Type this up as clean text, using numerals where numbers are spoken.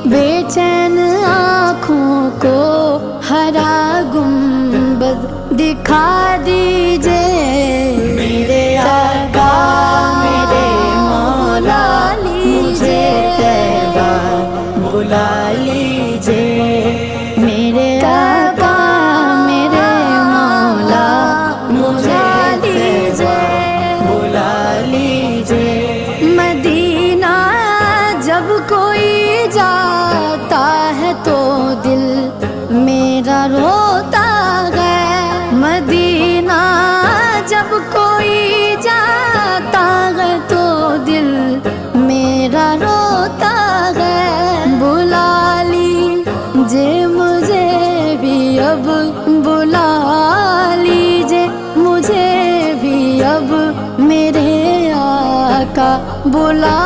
बेचैन आँखों को हरा गुंबद दिखा दीजिए मेरे आका मेरे मौला मुझे तैबा बुला लीजिए मेरे आका मेरे मौला मुझे तैबा बुला लीजिए। मदीना जब कोई जाता है तो दिल मेरा रोता है। मदीना जब कोई जाता है तो दिल मेरा रोता है। बुला लीजिए मुझे भी अब बुला लीजिए मुझे भी अब मेरे आका बुला